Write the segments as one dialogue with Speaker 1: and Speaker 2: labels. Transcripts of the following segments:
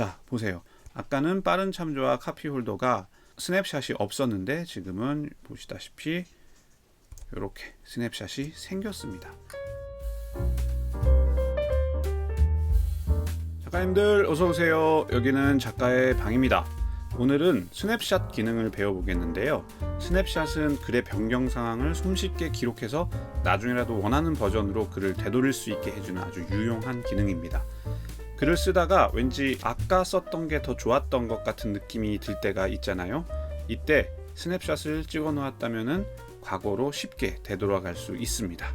Speaker 1: 자, 보세요. 아까는 빠른 참조와 카피 홀더가 스냅샷이 없었는데 지금은 보시다시피 이렇게 스냅샷이 생겼습니다. 작가님들 어서오세요. 여기는 작가의 방입니다. 오늘은 스냅샷 기능을 배워보겠는데요. 스냅샷은 글의 변경 상황을 손쉽게 기록해서 나중에라도 원하는 버전으로 글을 되돌릴 수 있게 해주는 아주 유용한 기능입니다. 글을 쓰다가 왠지 아까 썼던 게 더 좋았던 것 같은 느낌이 들 때가 있잖아요. 이때 스냅샷을 찍어 놓았다면 과거로 쉽게 되돌아갈 수 있습니다.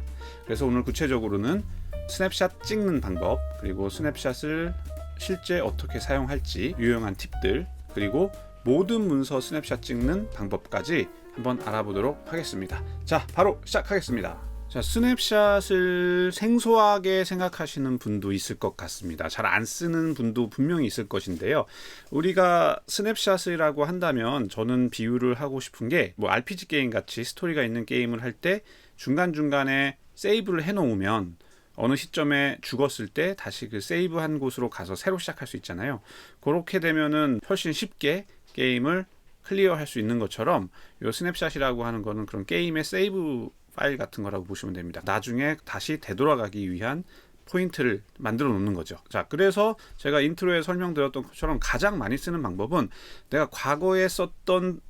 Speaker 1: 그래서 오늘 구체적으로는 스냅샷 찍는 방법, 그리고 스냅샷을 실제 어떻게 사용할지 유용한 팁들, 그리고 모든 문서 스냅샷 찍는 방법까지 한번 알아보도록 하겠습니다. 자, 바로 시작하겠습니다. 자, 스냅샷을 생소하게 생각하시는 분도 있을 것 같습니다. 잘 안 쓰는 분도 분명히 있을 것인데요. 우리가 스냅샷이라고 한다면 저는 비유를 하고 싶은 게 뭐 RPG 게임 같이 스토리가 있는 게임을 할 때 중간중간에 세이브를 해놓으면 어느 시점에 죽었을 때 다시 그 세이브한 곳으로 가서 새로 시작할 수 있잖아요. 그렇게 되면은 훨씬 쉽게 게임을 클리어할 수 있는 것처럼 이 스냅샷이라고 하는 거는 그런 게임의 세이브 파일 같은 거라고 보시면 됩니다. 나중에 다시 되돌아가기 위한 포인트를 만들어 놓는 거죠. 자, 그래서 제가 인트로에 설명드렸던 것처럼 가장 많이 쓰는 방법은 내가 과거에 썼던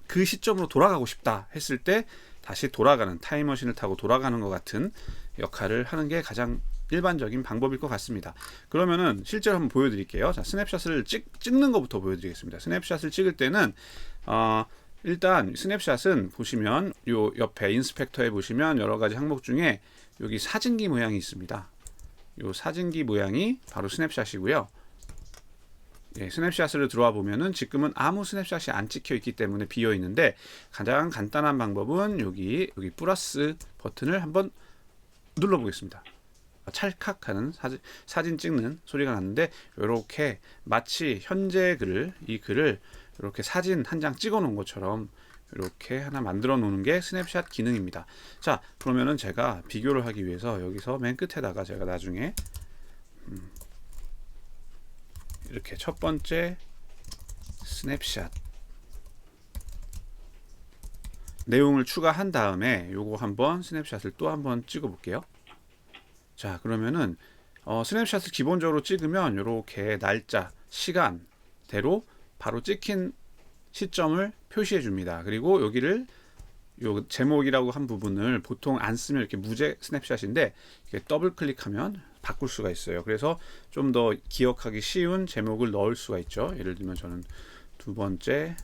Speaker 1: 그 시점으로 돌아가고 싶다 했을 때 다시 돌아가는, 타임머신을 타고 돌아가는 것 같은 역할을 하는 게 가장 일반적인 방법일 것 같습니다. 그러면은 실제로 한번 보여드릴게요. 자, 스냅샷을 찍는 것부터 보여드리겠습니다. 스냅샷을 찍을 때는 일단 스냅샷은 보시면 요 옆에 인스펙터에 보시면 여러 가지 항목 중에 여기 사진기 모양이 있습니다. 요 사진기 모양이 바로 스냅샷이고요. 예, 스냅샷을 들어와 보면은 지금은 아무 스냅샷이 안 찍혀 있기 때문에 비어 있는데 가장 간단한 방법은 여기 플러스 버튼을 한번 눌러 보겠습니다. 찰칵하는 사진 찍는 소리가 났는데 이렇게 마치 현재 이 글을 이렇게 사진 한 장 찍어 놓은 것처럼 이렇게 하나 만들어 놓는 게 스냅샷 기능입니다. 자, 그러면은 제가 비교를 하기 위해서 여기서 맨 끝에다가 제가 나중에 이렇게 첫 번째 스냅샷 내용을 추가한 다음에 요거 한번 스냅샷을 또 한번 찍어 볼게요. 자, 그러면은 스냅샷을 기본적으로 찍으면 이렇게 날짜, 시간대로 바로 찍힌 시점을 표시해 줍니다. 그리고 여기를 요 제목이라고 한 부분을 보통 안 쓰면 이렇게 무제 스냅샷인데 이렇게 더블 클릭하면 바꿀 수가 있어요. 그래서 좀 더 기억하기 쉬운 제목을 넣을 수가 있죠. 예를 들면 저는 두 번째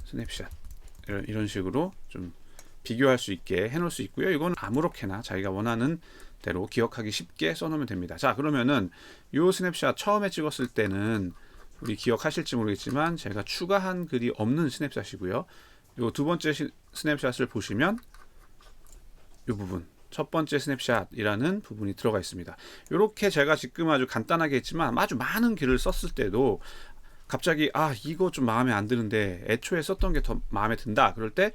Speaker 1: 스냅샷 이런 식으로 좀 비교할 수 있게 해놓을 수 있고요. 이건 아무렇게나 자기가 원하는 대로 기억하기 쉽게 써놓으면 됩니다. 자, 그러면은 요 스냅샷 처음에 찍었을 때는 우리 기억하실지 모르겠지만 제가 추가한 글이 없는 스냅샷이고요. 요 두 번째 스냅샷을 보시면 요 부분, 첫 번째 스냅샷이라는 부분이 들어가 있습니다. 이렇게 제가 지금 아주 간단하게 했지만 아주 많은 글을 썼을 때도 갑자기 이거 좀 마음에 안 드는데 애초에 썼던 게 더 마음에 든다. 그럴 때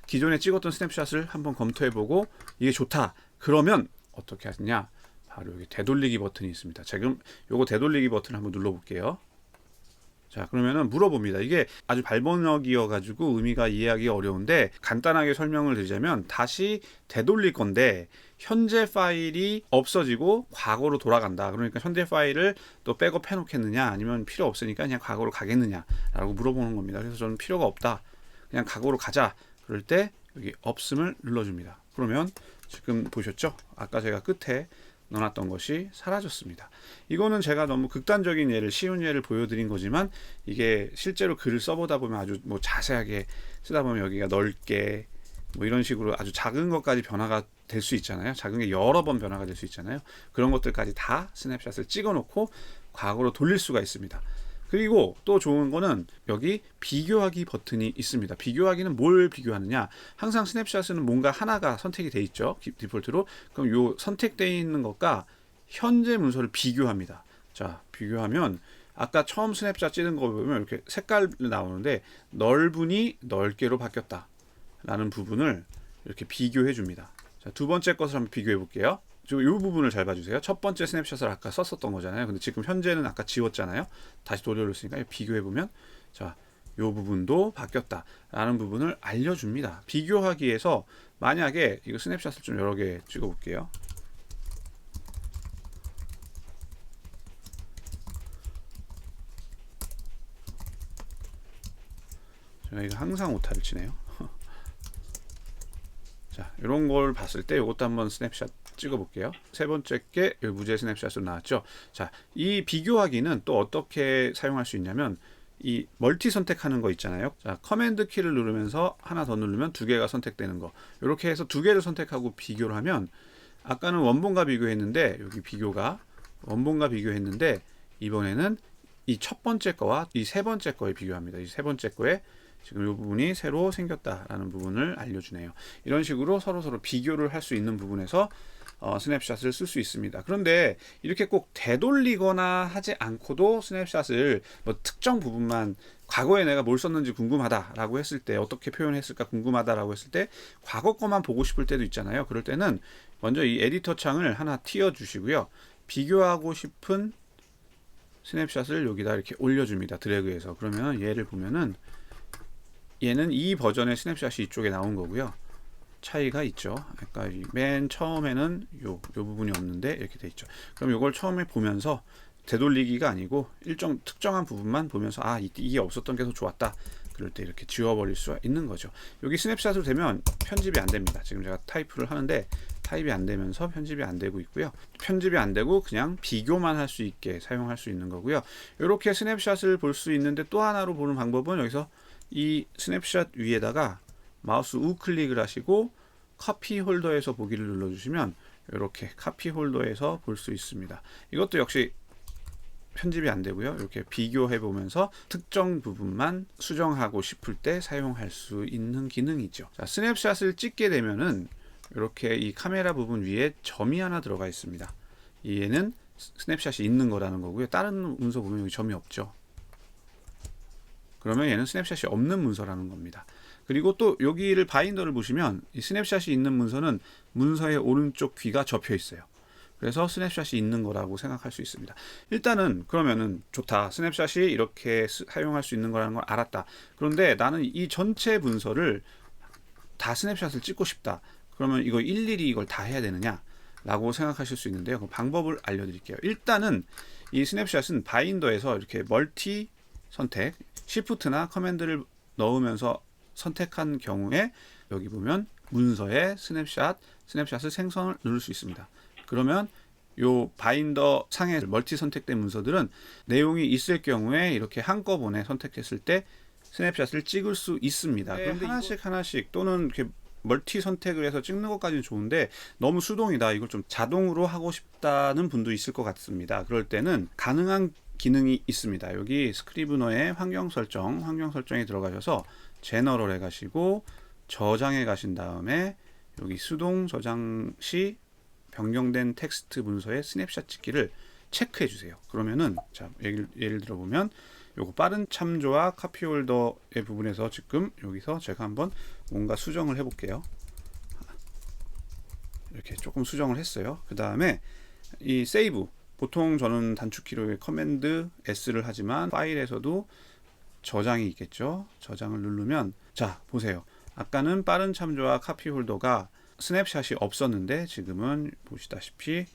Speaker 1: 기존에 찍었던 스냅샷을 한번 검토해보고 이게 좋다. 그러면 어떻게 하느냐? 바로 여기 되돌리기 버튼이 있습니다. 지금 요거 되돌리기 버튼을 한번 눌러볼게요. 자, 그러면은 물어봅니다. 이게 아주 발번역이어 가지고 의미가 이해하기 어려운데 간단하게 설명을 드리자면 다시 되돌릴 건데 현재 파일이 없어지고 과거로 돌아간다. 그러니까 현재 파일을 또 백업 해 놓겠느냐 아니면 필요 없으니까 그냥 과거로 가겠느냐 라고 물어보는 겁니다. 그래서 저는 필요가 없다. 그냥 과거로 가자. 그럴 때 여기 없음을 눌러줍니다. 그러면 지금 보셨죠? 아까 제가 끝에 넣어놨던 것이 사라졌습니다. 이거는 제가 너무 극단적인 예를, 쉬운 예를 보여드린 거지만 이게 실제로 글을 써보다 보면 아주 뭐 자세하게 쓰다 보면 여기가 넓게 뭐 이런 식으로 아주 작은 것까지 변화가 될 수 있잖아요. 작은 게 여러 번 변화가 될 수 있잖아요. 그런 것들까지 다 스냅샷을 찍어 놓고 과거로 돌릴 수가 있습니다. 그리고 또 좋은 거는 여기 비교하기 버튼이 있습니다. 비교하기는 뭘 비교하느냐? 항상 스냅샷은 뭔가 하나가 선택이 돼 있죠. 디폴트로. 그럼 요 선택되어 있는 것과 현재 문서를 비교합니다. 자, 비교하면 아까 처음 스냅샷 찍은 거 보면 이렇게 색깔 나오는데 넓은이 넓게로 바뀌었다 라는 부분을 이렇게 비교해 줍니다. 자, 두 번째 것을 한번 비교해 볼게요. 이 부분을 잘 봐주세요. 첫 번째 스냅샷을 아까 썼었던 거잖아요. 근데 지금 현재는 아까 지웠잖아요. 다시 돌려놓으니까 비교해보면 자, 이 부분도 바뀌었다라는 부분을 알려줍니다. 비교하기 위해서 만약에 이거 스냅샷을 좀 여러 개 찍어볼게요. 저희가 항상 오타를 치네요. 자, 이런 걸 봤을 때 이것도 한번 스냅샷 찍어 볼게요. 세 번째 게 무제 스냅샷으로 나왔죠. 자, 이 비교하기는 또 어떻게 사용할 수 있냐면 이 멀티 선택하는 거 있잖아요. 자, 커맨드 키를 누르면서 하나 더 누르면 두 개가 선택되는 거. 이렇게 해서 두 개를 선택하고 비교를 하면 아까는 원본과 비교했는데 여기 비교가 원본과 비교했는데 이번에는 이 첫 번째 거와 이 세 번째 거에 비교합니다. 이 세 번째 거에 지금 이 부분이 새로 생겼다라는 부분을 알려주네요. 이런 식으로 서로 비교를 할 수 있는 부분에서 스냅샷을 쓸 수 있습니다. 그런데 이렇게 꼭 되돌리거나 하지 않고도 스냅샷을 뭐 특정 부분만 과거에 내가 뭘 썼는지 궁금하다라고 했을 때 어떻게 표현했을까 궁금하다라고 했을 때 과거 거만 보고 싶을 때도 있잖아요. 그럴 때는 먼저 이 에디터 창을 하나 띄워 주시고요. 비교하고 싶은 스냅샷을 여기다 이렇게 올려줍니다. 드래그해서. 그러면 얘를 보면은 얘는 이 버전의 스냅샷이 이쪽에 나온 거고요. 차이가 있죠. 아까 맨 처음에는 요 부분이 없는데 이렇게 돼 있죠. 그럼 이걸 처음에 보면서 되돌리기가 아니고 일정 특정한 부분만 보면서 아, 이게 없었던 게 더 좋았다. 그럴 때 이렇게 지워버릴 수가 있는 거죠. 여기 스냅샷으로 되면 편집이 안 됩니다. 지금 제가 타이프를 하는데 타입이 안 되면서 편집이 안 되고 있고요. 편집이 안 되고 그냥 비교만 할 수 있게 사용할 수 있는 거고요. 이렇게 스냅샷을 볼 수 있는데 또 하나로 보는 방법은 여기서 이 스냅샷 위에다가 마우스 우클릭을 하시고 카피 홀더에서 보기를 눌러주시면 이렇게 카피 홀더에서 볼 수 있습니다. 이것도 역시 편집이 안 되고요. 이렇게 비교해 보면서 특정 부분만 수정하고 싶을 때 사용할 수 있는 기능이죠. 자, 스냅샷을 찍게 되면은 이렇게 이 카메라 부분 위에 점이 하나 들어가 있습니다. 얘는 스냅샷이 있는 거라는 거고요. 다른 문서 보면 여기 점이 없죠. 그러면 얘는 스냅샷이 없는 문서라는 겁니다. 그리고 또 여기를 바인더를 보시면 이 스냅샷이 있는 문서는 문서의 오른쪽 귀가 접혀 있어요. 그래서 스냅샷이 있는 거라고 생각할 수 있습니다. 일단은 그러면은 좋다. 스냅샷이 이렇게 사용할 수 있는 거라는 걸 알았다. 그런데 나는 이 전체 문서를 다 스냅샷을 찍고 싶다. 그러면 이거 일일이 이걸 다 해야 되느냐? 라고 생각하실 수 있는데요. 그 방법을 알려드릴게요. 일단은 이 스냅샷은 바인더에서 이렇게 멀티 선택, Shift나 커맨드를 넣으면서 선택한 경우에 여기 보면 문서에 스냅샷을 생성을 누를 수 있습니다. 그러면 요 바인더 상에 멀티 선택된 문서들은 내용이 있을 경우에 이렇게 한꺼번에 선택했을 때 스냅샷을 찍을 수 있습니다. 그런데 하나씩 또는 이렇게 멀티 선택을 해서 찍는 것까지는 좋은데 너무 수동이다. 이걸 좀 자동으로 하고 싶다는 분도 있을 것 같습니다. 그럴 때는 가능한 기능이 있습니다. 여기 스크리브너의 환경 설정에 들어가셔서 제너럴에 가시고 저장에 가신 다음에 여기 수동 저장 시 변경된 텍스트 문서의 스냅샷 찍기를 체크해 주세요. 그러면은 자, 예를 들어 보면 요거 빠른 참조와 카피 홀더의 부분에서 지금 여기서 제가 한번 뭔가 수정을 해 볼게요. 이렇게 조금 수정을 했어요. 그 다음에 이 세이브, 보통 저는 단축키로 커맨드 S를 하지만 파일에서도 저장이 있겠죠. 저장을 누르면 자, 보세요. 아까는 빠른 참조와 카피 홀더가 스냅샷이 없었는데 지금은 보시다시피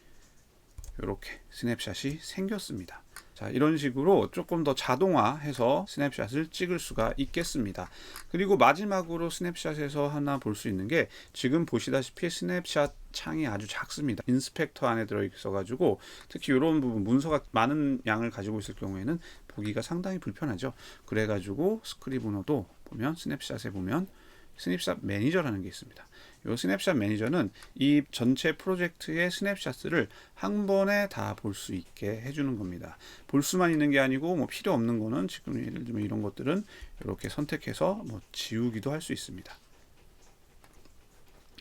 Speaker 1: 이렇게 스냅샷이 생겼습니다. 자, 이런 식으로 조금 더 자동화해서 스냅샷을 찍을 수가 있겠습니다. 그리고 마지막으로 스냅샷에서 하나 볼 수 있는 게 지금 보시다시피 스냅샷 창이 아주 작습니다. 인스펙터 안에 들어있어 가지고 특히 이런 부분 문서가 많은 양을 가지고 있을 경우에는 보기가 상당히 불편하죠. 그래 가지고 스크리브너도 보면 스냅샷에 보면 스냅샷 매니저라는 게 있습니다. 이 스냅샷 매니저는 이 전체 프로젝트의 스냅샷을 한 번에 다 볼 수 있게 해주는 겁니다. 볼 수만 있는 게 아니고 뭐 필요 없는 거는 지금 예를 들면 이런 것들은 이렇게 선택해서 뭐 지우기도 할 수 있습니다.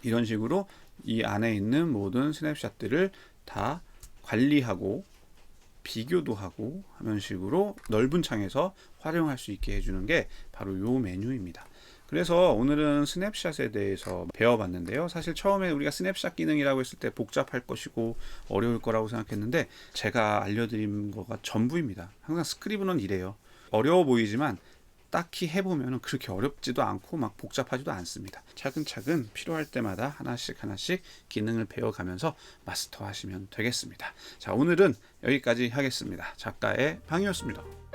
Speaker 1: 이런 식으로 이 안에 있는 모든 스냅샷들을 다 관리하고 비교도 하고 하는 식으로 넓은 창에서 활용할 수 있게 해주는 게 바로 이 메뉴입니다. 그래서 오늘은 스냅샷에 대해서 배워봤는데요. 사실 처음에 우리가 스냅샷 기능이라고 했을 때 복잡할 것이고 어려울 거라고 생각했는데 제가 알려드린 거가 전부입니다. 항상 스크리브는 이래요. 어려워 보이지만 딱히 해보면 그렇게 어렵지도 않고 막 복잡하지도 않습니다. 차근차근 필요할 때마다 하나씩 하나씩 기능을 배워가면서 마스터하시면 되겠습니다. 자, 오늘은 여기까지 하겠습니다. 작가의 방이었습니다.